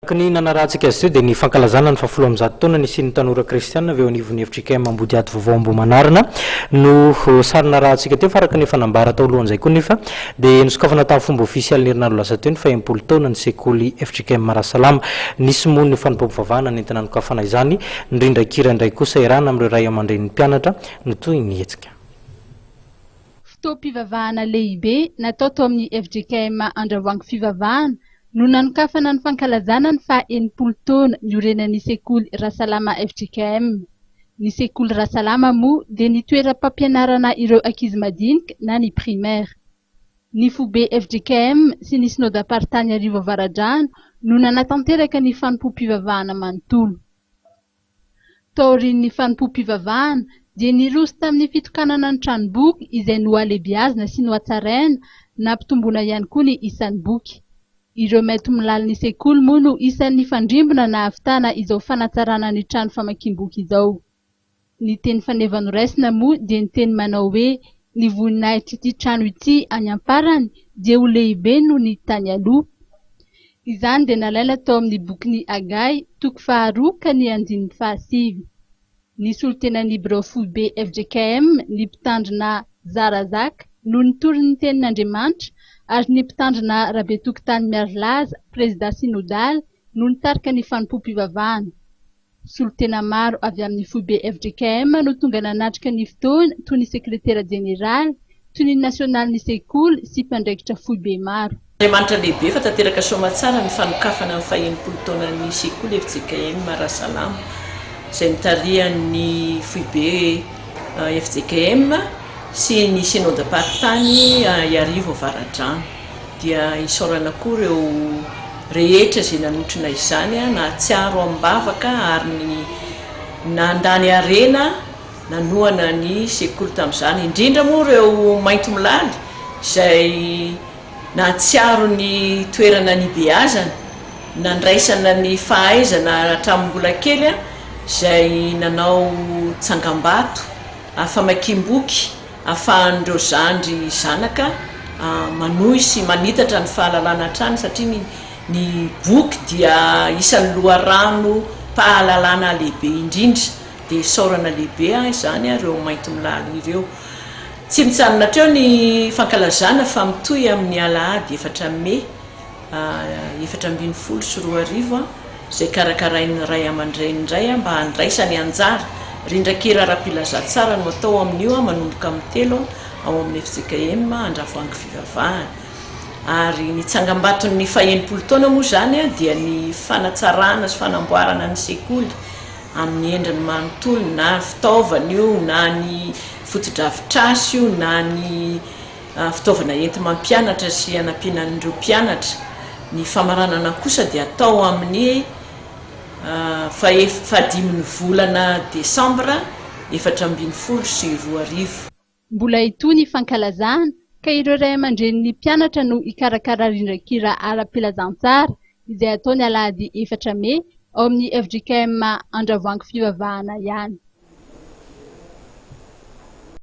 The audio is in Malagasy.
Ny nanarahantsika azy teo dia ny fankalazana ny fahafolo amby zato taona ny siny tanora kristianina avy eo anivon'ny FJKM ambody ady vaovao ambo manarina no sarina rahantsika teo fa araka ny fanambara tao alohan'izay koa nefa dia nisokafana tamin'ny fomba ofisialy ny herinandro lasa teo ny fahempolo taona ny sekoly FJKM Marasalama nisy moa ny fanompam-pivavahana nentina nokafana izany ndrindrakira indray kosa irana amin'ireo ray aman-dren'ny mpianatra no toy ny hetsika. Fotoam-pivavahana lehibe natao tao amin'ny FJKM Andravoahangy fivavahana no nanokafana ny fankalazana ny faha-enimpolo taona niorenan'ny sekoly Rasalama FJKM. Ny sekoly Rasalama moa dia ny toeram-pampianarana ireo ankizy madinika na ny primaire. Ny fobe FJKM sy ny synodam-paritany Avaradrano no nanatanteraka ny fanompo-pivavahana manontolo. Taorin'ny fanompo-pivavahana dia niroso tamin'ny fitokanana ny tranom-boky izay noalebiazina sy nohatsaraina nampitomboina ihany koa ny isan'ny boky. Ireo mety milala ny sekoly moa no isan'ny fandrimbona na ahavitana izao fanatsarana ny trano famakiam-boky izao. Ny teny faneva-noraisina moa dia ny teny manao hoe ny voninahitra ity trano ity any amparany dia ho lehibe noho ny tany aloha. Izany dia nalaina tao amin'ny bokin'ny Agay toko 2 ka ny 5. Ny solotenan'ny birao foibe FJKM ny mpitandrina Zarazaka no nitory ny tenin'Andriamanitra ary ny mpitandrina Rabetokotany Miarolaza président synodal no nitarika ny fanompo-pivavahana. Solotena maro avy amin'ny foibe FJKM no tonga nanatrika ny fotoana toy ny sekretera jeneraly, toy ny nasionaly ny sekoly sy mpandraikitra foibe maro. Andriamanitra lehibe fa tanteraka soamantsara ny fanokafana amin'ny faha-enimpolo taona ny sekoly FJKM Marasalama izay nitarihan'ny foibe FJKM sy ny synodam-paritany Avaradrano dia isaorana koa ireo rehetra izay nanotrona izany na tsiaro am-bavaka ary ny nandany arena nanoana ny sekoly tamin'izany indrindra moa ireo mainto milaly izay natsiaro ny toerana ny beazana nandraisana ny fahaizana hatramin'ny mbola kely izay nanao tsangam-bato famakiam-boky ahafahan'ireo zandry zanaka manohy sy manitatra ny fahalalana hatrany satria ny boky dia isan'ny loharano pahalalana lehibe indrindra dia isaorana lehibe izany ireo mainto milaly ireo. Tsy mitsanona treo ny fankalazana fa mitohy amin'ny alahady 4 Mey 2024 izay karakarain'ny ray aman-dreny indray mba handraisany anjara rindrakira ara-pilaza tsara no atao amin'io manomboka amin'ny 3 ao amin'ny FJKM Andravoahangy fivavahana. Ary ny tsangam-baton'ny faha-enimpolo taona moa zany dia ny fanatsarana sy fanamboarana ny sekoly amin'ny endriny manontolo na fitaovana io na ny fotodrafitrasy io na ny fitaovana enti-mampianatra sy anampianan'ireo mpianatra. Ny famaranana kosa dia atao amin'ny 5 volana Desambra 2024. Mbola ito ny fankalazana ka ireo ray aman-dren'ny mpianatra no ikarakara rindrakira ara-pilazantsara izay ataony alahady 4 Mey ao amin'ny FJKM Andravoahangy fivavahana ihany.